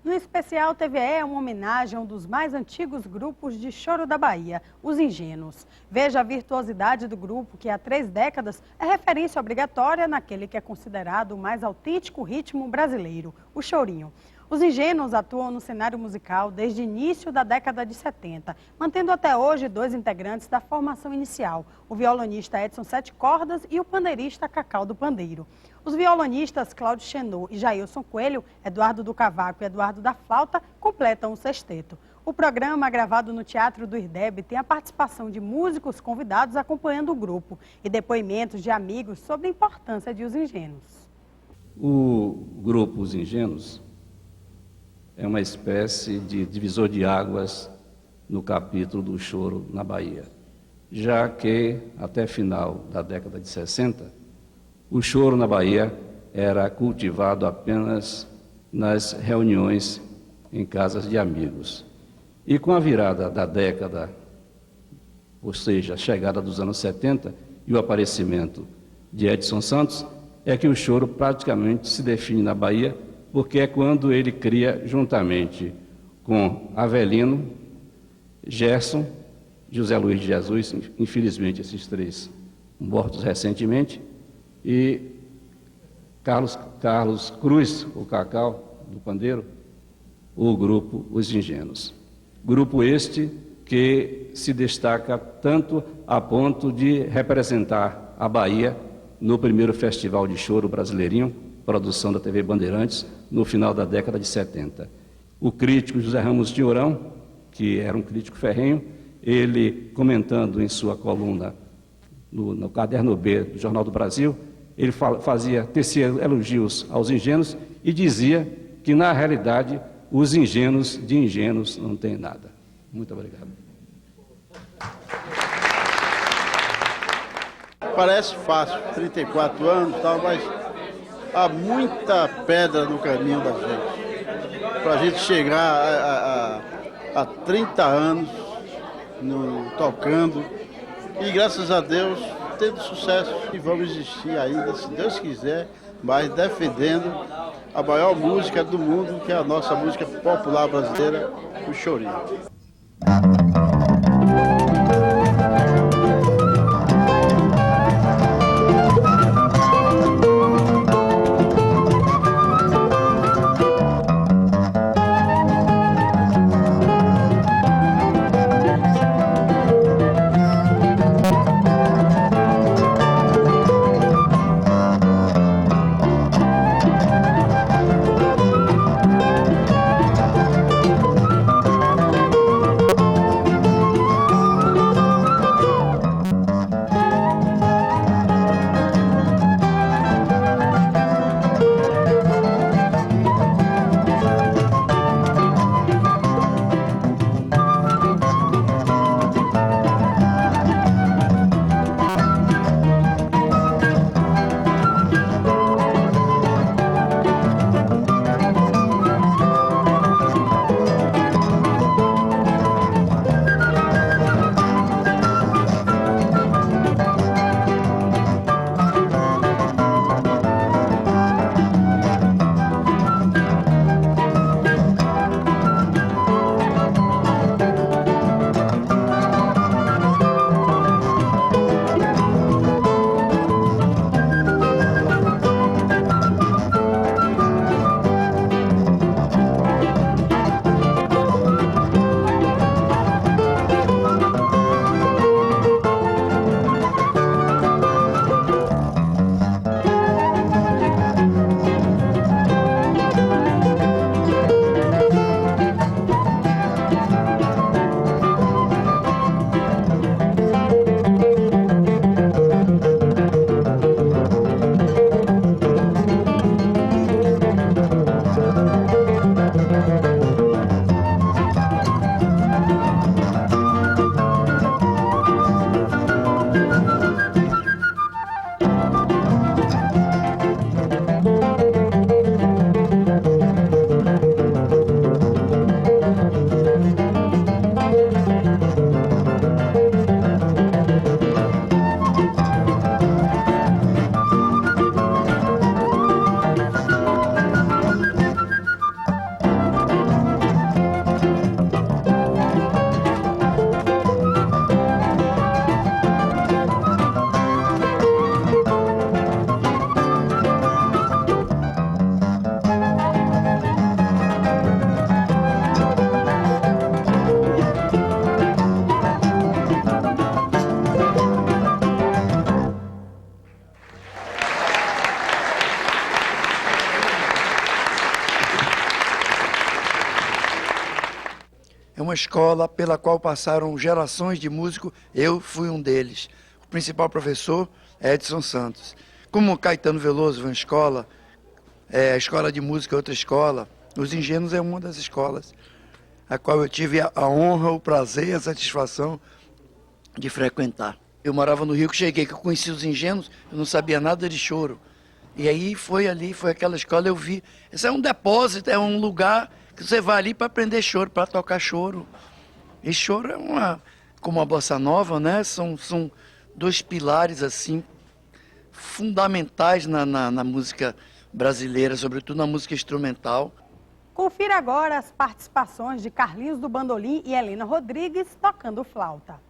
No especial TVE é uma homenagem a um dos mais antigos grupos de choro da Bahia, os Ingênuos. Veja a virtuosidade do grupo, que há 3 décadas é referência obrigatória naquele que é considerado o mais autêntico ritmo brasileiro, o chorinho. Os Ingênuos atuam no cenário musical desde o início da década de 70, mantendo até hoje 2 integrantes da formação inicial, o violonista Edson Sete Cordas e o pandeirista Cacau do Pandeiro. Os violonistas Cláudio Chenot e Jailson Coelho, Eduardo do Cavaco e Eduardo da Flauta, completam o sexteto. O programa, gravado no Teatro do Irdeb, tem a participação de músicos convidados acompanhando o grupo e depoimentos de amigos sobre a importância de Os Ingênuos. O grupo Os Ingênuos é uma espécie de divisor de águas no capítulo do choro na Bahia, já que até final da década de 60, o choro na Bahia era cultivado apenas nas reuniões em casas de amigos. E com a virada da década, ou seja, a chegada dos anos 70 e o aparecimento de Edson Santos, é que o choro praticamente se define na Bahia, porque é quando ele cria, juntamente com Avelino, Gerson, José Luiz de Jesus, infelizmente esses 3 mortos recentemente, e Carlos Cruz, o Cacau do Pandeiro, o grupo Os Ingênuos. Grupo este que se destaca tanto a ponto de representar a Bahia no primeiro Festival de Choro Brasileirinho, produção da TV Bandeirantes, no final da década de 70. O crítico José Ramos de Ourão, que era um crítico ferrenho, ele comentando em sua coluna no Caderno B do Jornal do Brasil, ele tecia elogios aos ingênuos e dizia que, na realidade, os ingênuos de ingênuos não têm nada. Muito obrigado. Parece fácil, 34 anos e tal, mas há muita pedra no caminho da gente. Para a gente chegar a 30 anos tocando e, graças a Deus, tendo sucesso. E vamos existir ainda, se Deus quiser, mas defendendo a maior música do mundo, que é a nossa música popular brasileira, o chorinho. É uma escola pela qual passaram gerações de músicos, eu fui um deles. O principal professor é Edson Santos. Como Caetano Veloso, uma escola, a escola de música é outra escola, Os Ingênuos é uma das escolas, a qual eu tive a honra, o prazer e a satisfação de frequentar. Eu morava no Rio, que cheguei, que eu conheci Os Ingênuos, eu não sabia nada de choro. E aí foi aquela escola, eu vi. Esse é um depósito, é um lugar que você vai ali para aprender choro, para tocar choro. E choro é como a bossa nova, né? São dois pilares assim fundamentais na música brasileira, sobretudo na música instrumental. Confira agora as participações de Carlinhos do Bandolim e Helena Rodrigues tocando flauta.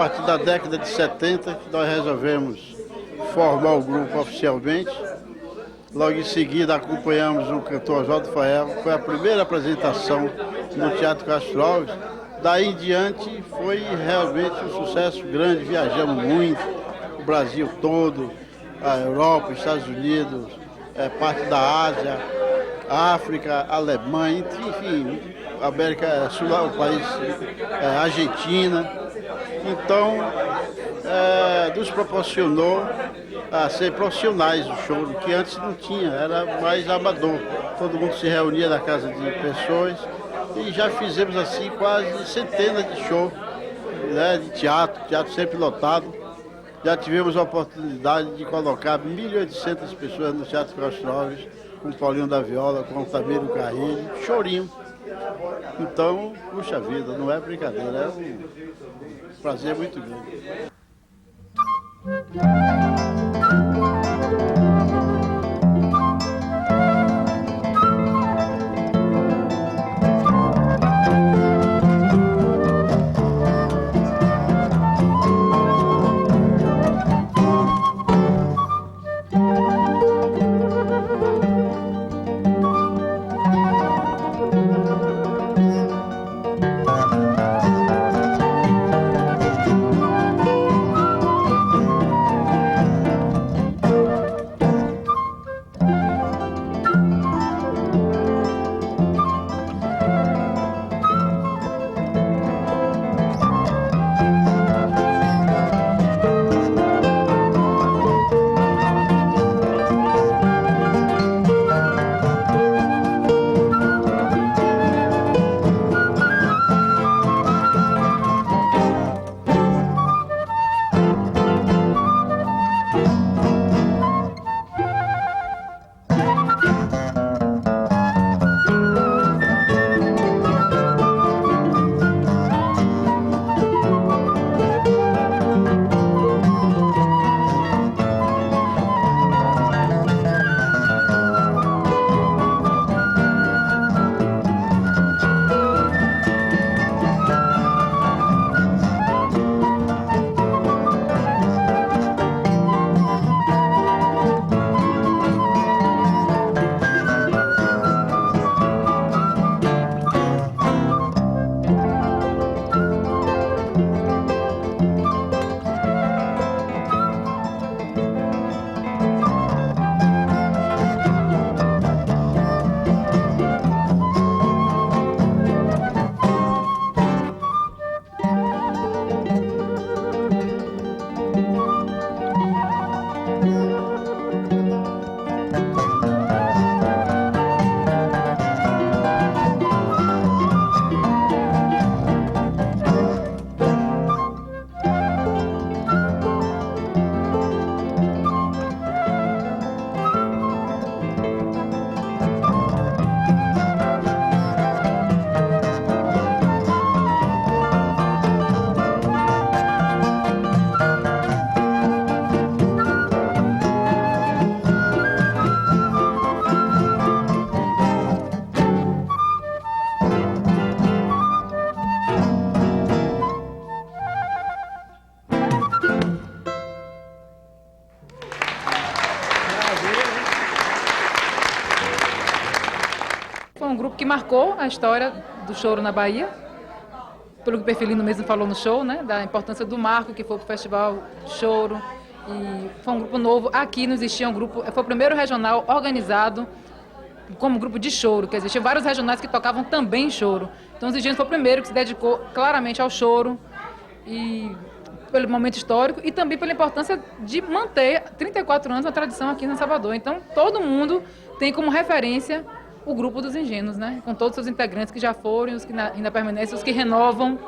partir da década de 70 que nós resolvemos formar o grupo oficialmente. Logo em seguida acompanhamos o cantor Oswaldo Fael, foi a primeira apresentação no Teatro Castro Alves. Daí em diante foi realmente um sucesso grande, viajamos muito, o Brasil todo, a Europa, os Estados Unidos, parte da Ásia, África, Alemanha, enfim, América Sul, o país, Argentina. Então, nos proporcionou a ser profissionais do choro, que antes não tinha, era mais amador. Todo mundo se reunia na casa de pessoas e já fizemos assim quase centenas de shows, né, de teatro sempre lotado. Já tivemos a oportunidade de colocar 1.800 pessoas no Teatro Castro Alves, com Paulinho da Viola, com Altamiro Carrilho, chorinho. Então, puxa vida, não é brincadeira, é um prazer muito grande. Foi um grupo que marcou a história do choro na Bahia, pelo que o Perfilino mesmo falou no show, né, da importância do marco que foi para o Festival Choro. E foi um grupo novo, aqui não existia um grupo, foi o primeiro regional organizado como grupo de choro, quer dizer, existiam vários regionais que tocavam também choro. Então os Engenhos foi o primeiro que se dedicou claramente ao choro, e pelo momento histórico e também pela importância de manter 34 anos a tradição aqui no Salvador. Então todo mundo tem como referência o grupo dos Engenhos, né? Com todos os seus integrantes que já foram, os que ainda permanecem, os que renovam.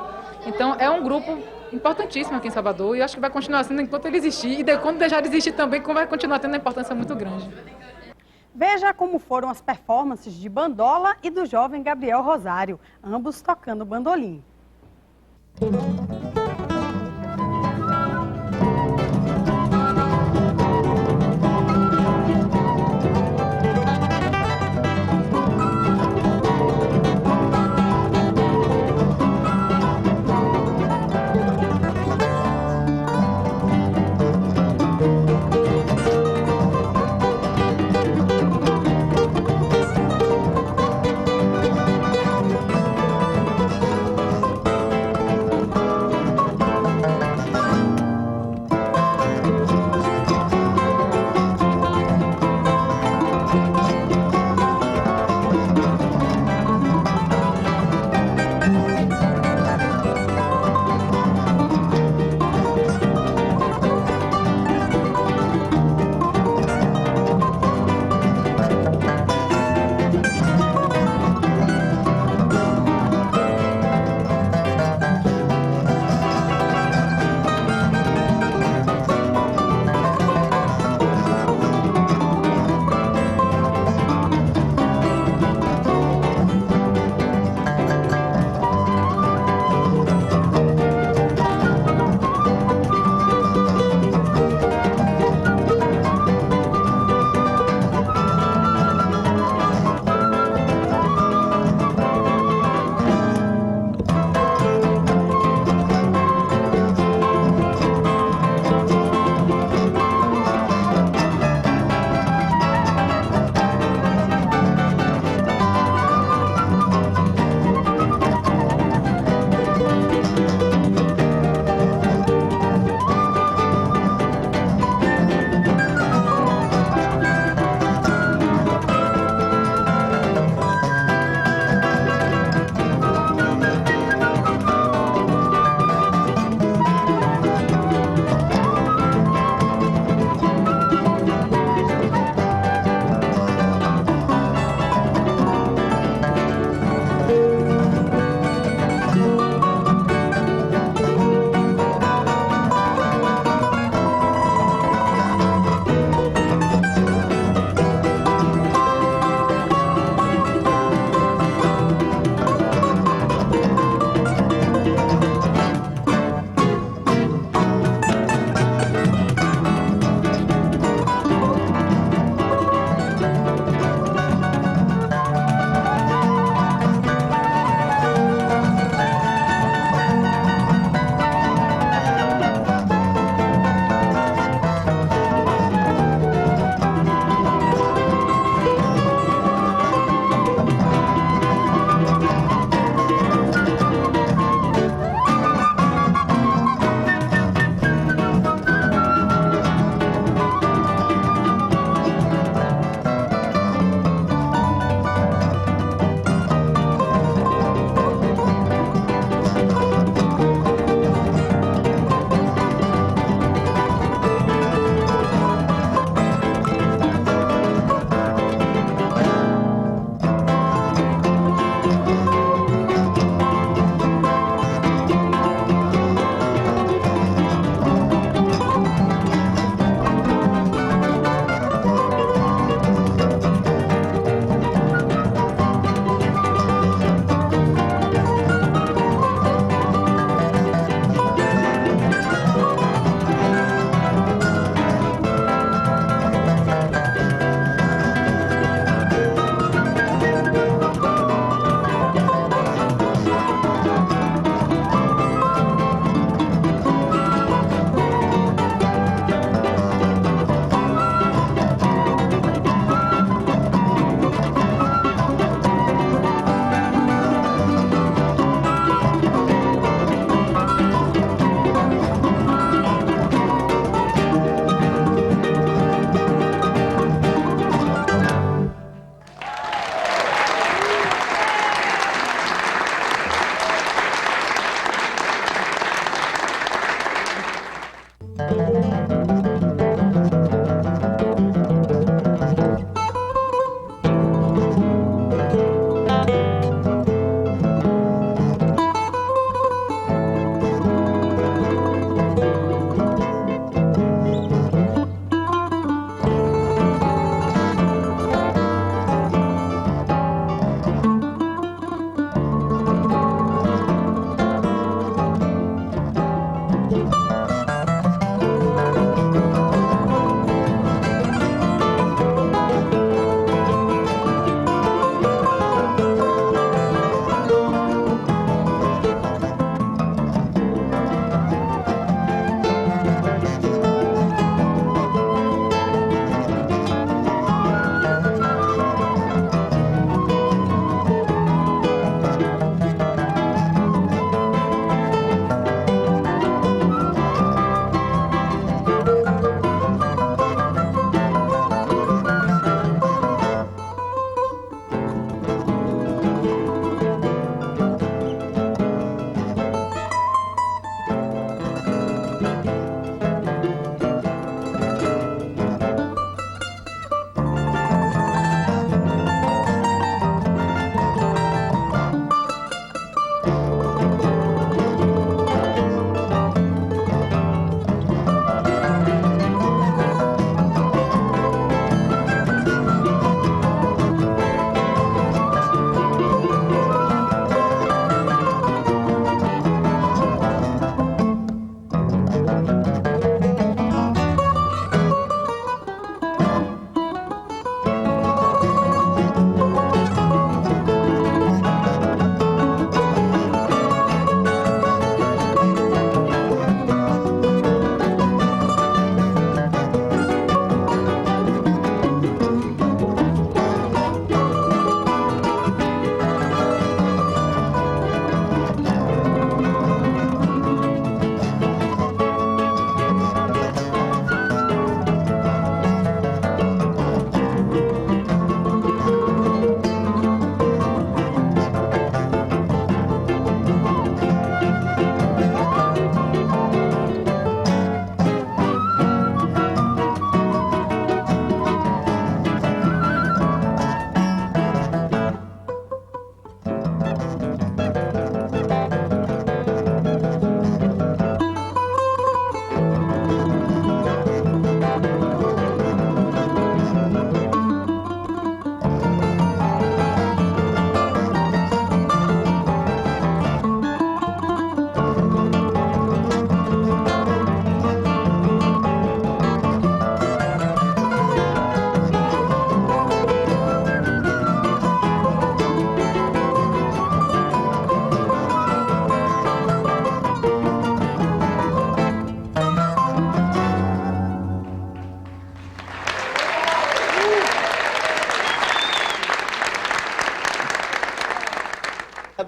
Então é um grupo importantíssimo aqui em Salvador e acho que vai continuar sendo enquanto ele existir e quando deixar de existir também, como vai continuar tendo uma importância muito grande. Veja como foram as performances de Bandola e do jovem Gabriel Rosário, ambos tocando bandolim.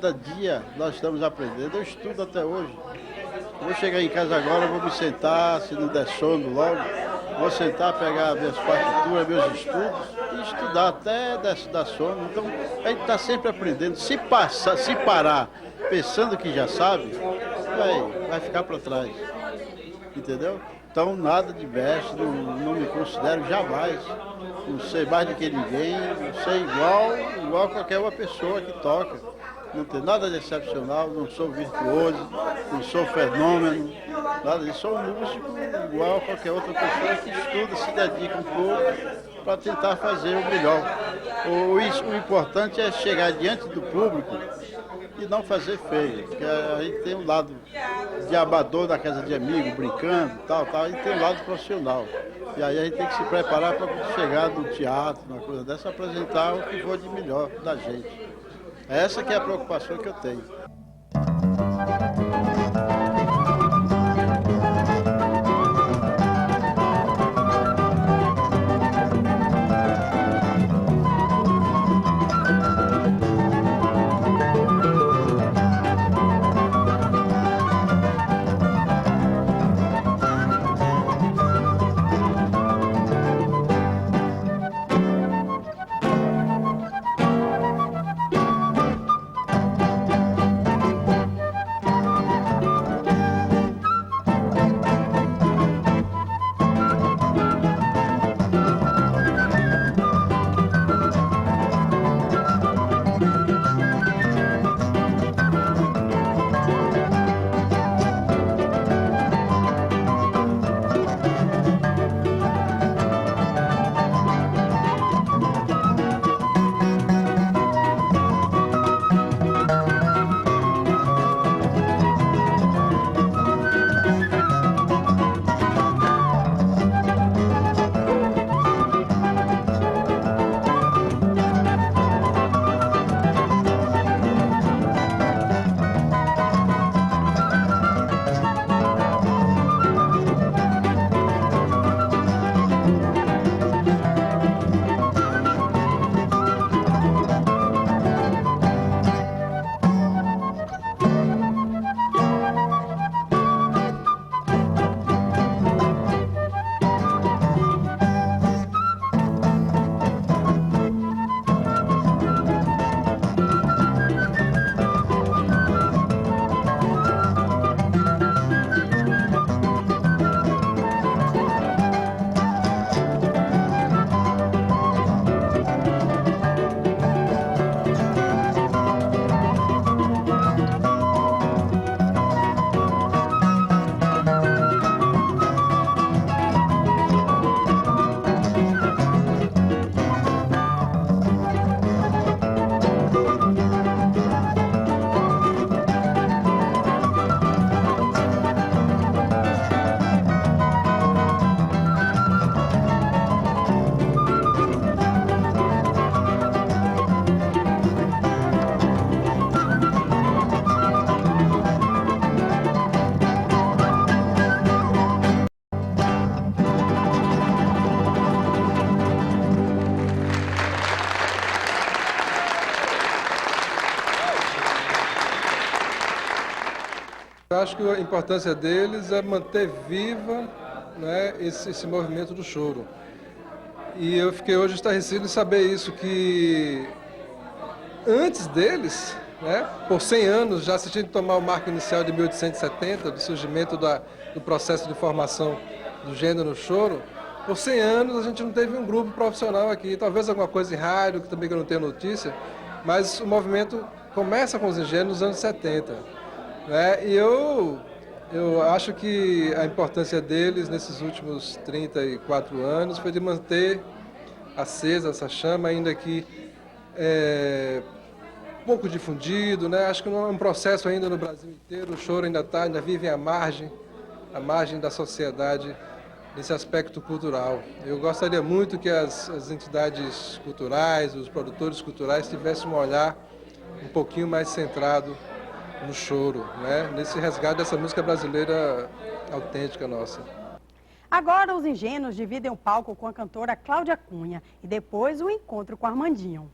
cada dia nós estamos aprendendo. Eu estudo até hoje. Vou chegar em casa agora, vou me sentar, se não der sono logo, vou sentar, pegar minhas partituras, meus estudos e estudar até dar sono. Então, a gente está sempre aprendendo. Se parar pensando que já sabe, vai ficar para trás. Entendeu? Então, nada de mestre, não me considero jamais. Não sei mais do que ninguém, não sei igual qualquer uma pessoa que toca. Não tem nada de excepcional, não sou virtuoso, não sou fenômeno, nada disso. Sou um músico igual a qualquer outra pessoa que estuda, se dedica um pouco para tentar fazer o melhor. O importante é chegar diante do público e não fazer feio, porque a gente tem um lado de amador da casa de amigo, brincando, tal, e tem um lado profissional. E aí a gente tem que se preparar para chegar no teatro, uma coisa dessa, apresentar o que for de melhor da gente. Essa que é a preocupação que eu tenho. Eu acho que a importância deles é manter viva, né, esse movimento do choro. E eu fiquei hoje estarrecido em saber isso, que antes deles, né, por 100 anos, já se tinha de tomar o marco inicial de 1870, do surgimento do processo de formação do gênero no choro. Por 100 anos a gente não teve um grupo profissional aqui, talvez alguma coisa em rádio, que também eu não tenho notícia, mas o movimento começa com os engenhos nos anos 70. E eu acho que a importância deles nesses últimos 34 anos foi de manter acesa essa chama, ainda que pouco difundido, né? Acho que não é um processo ainda no Brasil inteiro, o choro ainda vive à margem da sociedade nesse aspecto cultural. Eu gostaria muito que as entidades culturais, os produtores culturais tivessem um olhar um pouquinho mais centrado no choro, né? Nesse resgate dessa música brasileira autêntica nossa. Agora os ingênuos dividem o palco com a cantora Cláudia Cunha e depois o encontro com Armandinho.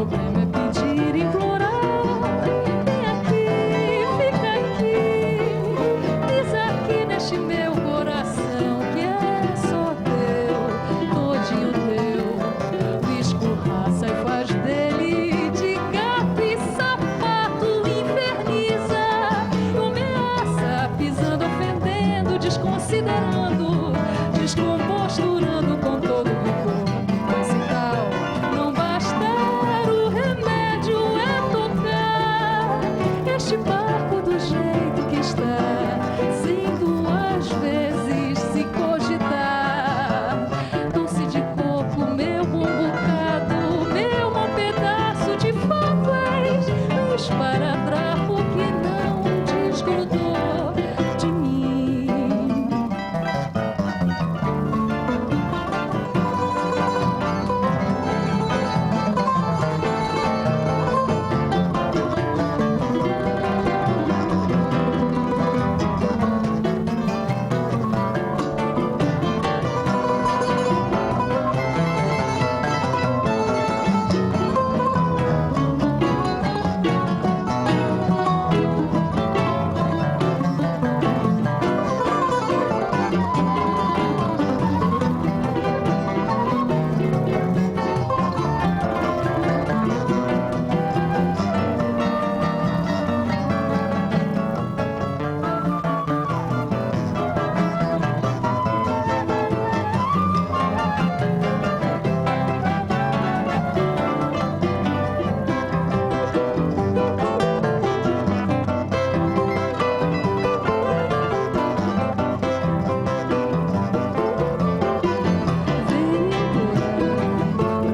problema é pedir, implorar. Vem aqui, fica aqui, diz aqui neste meu coração que é só teu, todinho teu. Escorraça e faz dele de gato e sapato, inferniza, ameaça, pisando, ofendendo, desconsiderando, descomposturando com todo o vigor. Mas se tal não bastar, o remédio é tocar este barco do jeito que está, sem duas vezes se cogitar. Doce de coco, meu bom bocado, meu bom pedaço de favés, um esparadrapo que não desgrudou de mim.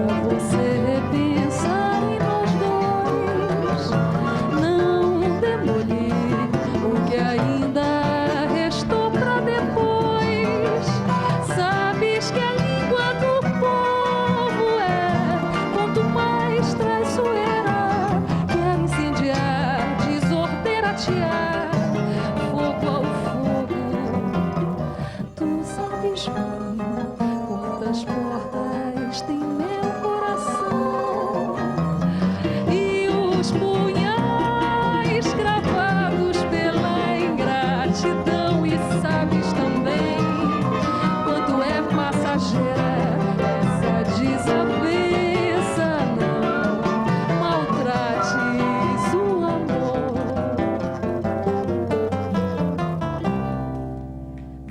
Pra você repensar em nós dois, não demolir o que ainda restou pra depois. Sabes que a língua do povo é quanto mais traiçoeira, quer incendiar, desordeira, atear fogo ao fogo. Tu sabes bem quantas portas tem meu coração e os punhais cravados pela ingratidão. E sabes também quanto é passageira essa desavença. Não maltrates o amor.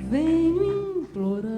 Venho implorar.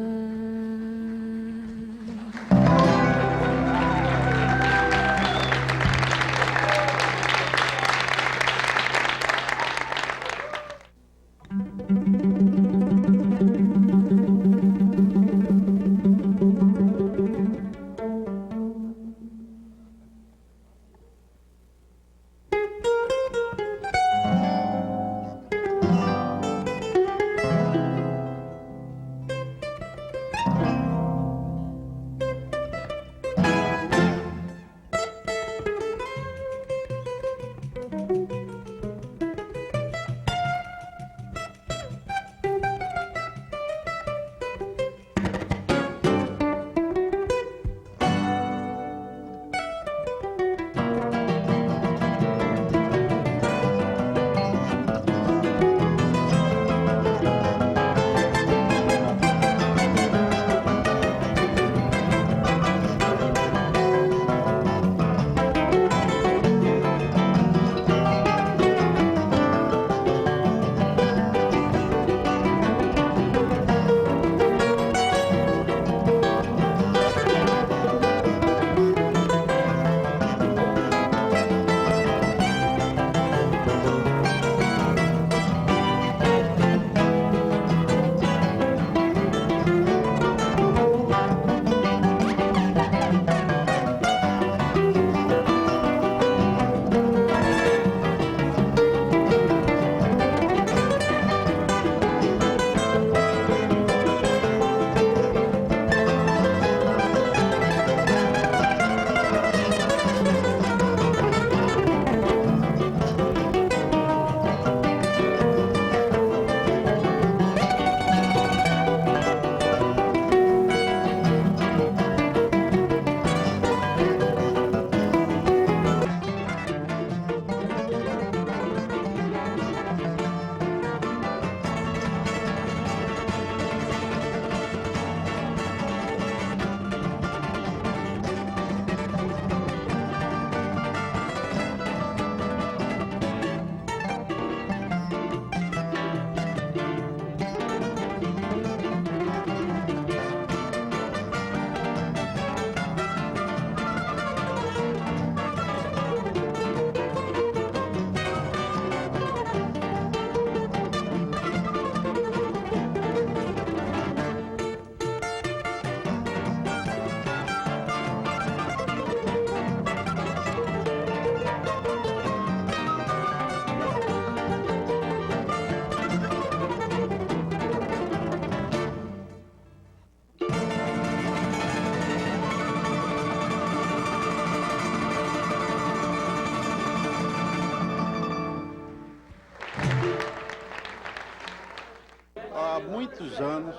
muitos anos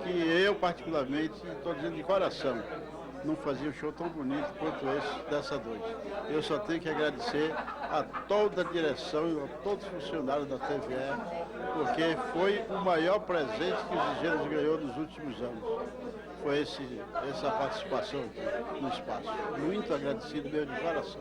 que eu, particularmente, estou dizendo de coração, não fazia um show tão bonito quanto esse dessa noite. Eu só tenho que agradecer a toda a direção e a todos os funcionários da TVE, porque foi o maior presente que os Engenheiros ganhou nos últimos anos. Foi essa participação aqui no espaço. Muito agradecido mesmo de coração.